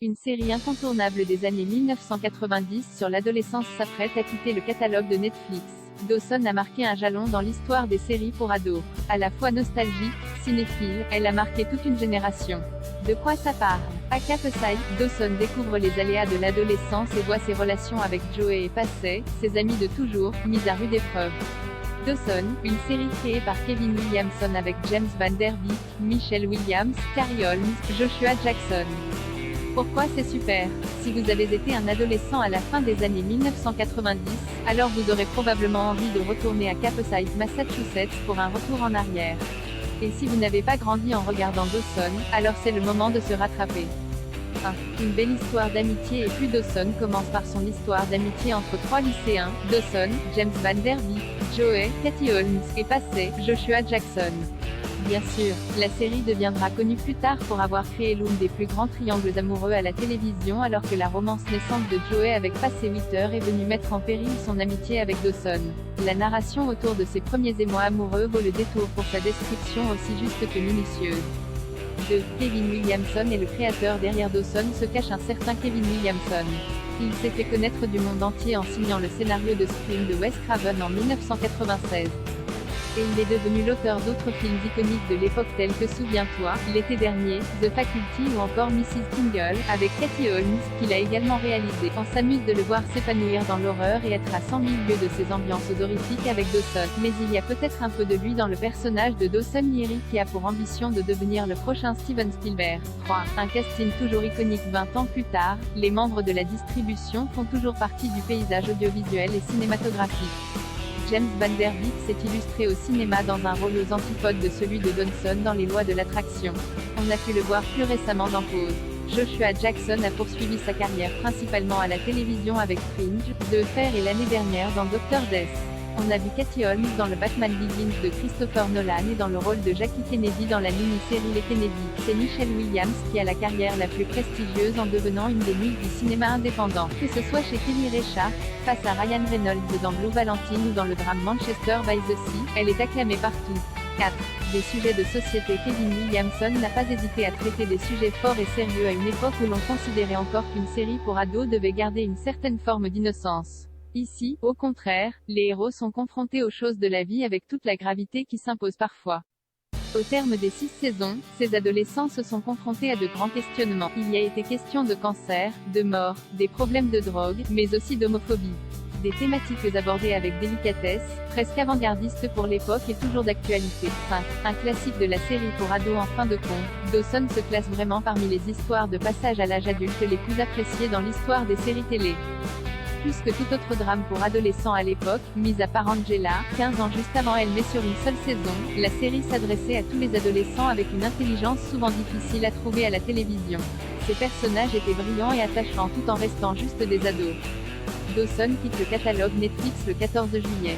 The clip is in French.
Une série incontournable des années 1990 sur l'adolescence s'apprête à quitter le catalogue de Netflix. Dawson a marqué un jalon dans l'histoire des séries pour ados. À la fois nostalgique, cinéphile, elle a marqué toute une génération. De quoi ça parle? À Capside, Dawson découvre les aléas de l'adolescence et voit ses relations avec Joey et Pacey, ses amis de toujours, mises à rude épreuve. Dawson, une série créée par Kevin Williamson avec James Van Der Beek, Michelle Williams, Carey Holmes, Joshua Jackson. Pourquoi c'est super? Si vous avez été un adolescent à la fin des années 1990, alors vous aurez probablement envie de retourner à Capside, Massachusetts, pour un retour en arrière. Et si vous n'avez pas grandi en regardant Dawson, alors c'est le moment de se rattraper. 1. Une belle histoire d'amitié. Et puis Dawson commence par son histoire d'amitié entre trois lycéens, Dawson, James Van Der Beek, Joey, Katie Holmes, et Pacey, Joshua Jackson. Bien sûr, la série deviendra connue plus tard pour avoir créé l'une des plus grands triangles amoureux à la télévision, alors que la romance naissante de Joey avec Pacey Witter est venue mettre en péril son amitié avec Dawson. La narration autour de ses premiers émois amoureux vaut le détour pour sa description aussi juste que minutieuse. 2. Kevin Williamson est le créateur. Derrière Dawson se cache un certain Kevin Williamson. Il s'est fait connaître du monde entier en signant le scénario de Scream de Wes Craven en 1996. Et il est devenu l'auteur d'autres films iconiques de l'époque tels que Souviens-toi, l'été dernier, The Faculty ou encore Mrs. Tingle, avec Katie Holmes, qu'il a également réalisé. On s'amuse de le voir s'épanouir dans l'horreur et être à 100 000 lieues de ses ambiances odorifiques avec Dawson. Mais il y a peut-être un peu de lui dans le personnage de Dawson Leary qui a pour ambition de devenir le prochain Steven Spielberg. 3. Un casting toujours iconique 20 ans plus tard, les membres de la distribution font toujours partie du paysage audiovisuel et cinématographique. James Van Der Beek s'est illustré au cinéma dans un rôle aux antipodes de celui de Dawson dans Les Lois de l'attraction. On a pu le voir plus récemment dans Pose. Joshua Jackson a poursuivi sa carrière principalement à la télévision avec Fringe, The Affair et l'année dernière dans Dr. Death. On a vu Katie Holmes dans le Batman Begins de Christopher Nolan et dans le rôle de Jackie Kennedy dans la mini-série Les Kennedy. C'est Michelle Williams qui a la carrière la plus prestigieuse en devenant une des muses du cinéma indépendant. Que ce soit chez Kelly Reichardt, face à Ryan Reynolds dans Blue Valentine ou dans le drame Manchester by the Sea, elle est acclamée partout. 4. Des sujets de société. Kevin Williamson n'a pas hésité à traiter des sujets forts et sérieux à une époque où l'on considérait encore qu'une série pour ados devait garder une certaine forme d'innocence. Ici, au contraire, les héros sont confrontés aux choses de la vie avec toute la gravité qui s'impose parfois. Au terme des 6 saisons, ces adolescents se sont confrontés à de grands questionnements. Il y a été question de cancer, de mort, des problèmes de drogue, mais aussi d'homophobie. Des thématiques abordées avec délicatesse, presque avant-gardistes pour l'époque et toujours d'actualité. 5. Un classique de la série pour ados. En fin de compte, Dawson se classe vraiment parmi les histoires de passage à l'âge adulte les plus appréciées dans l'histoire des séries télé. Plus que tout autre drame pour adolescents à l'époque, mis à part Angela, 15 ans juste avant elle mais sur une seule saison, la série s'adressait à tous les adolescents avec une intelligence souvent difficile à trouver à la télévision. Ces personnages étaient brillants et attachants tout en restant juste des ados. Dawson quitte le catalogue Netflix le 14 juillet.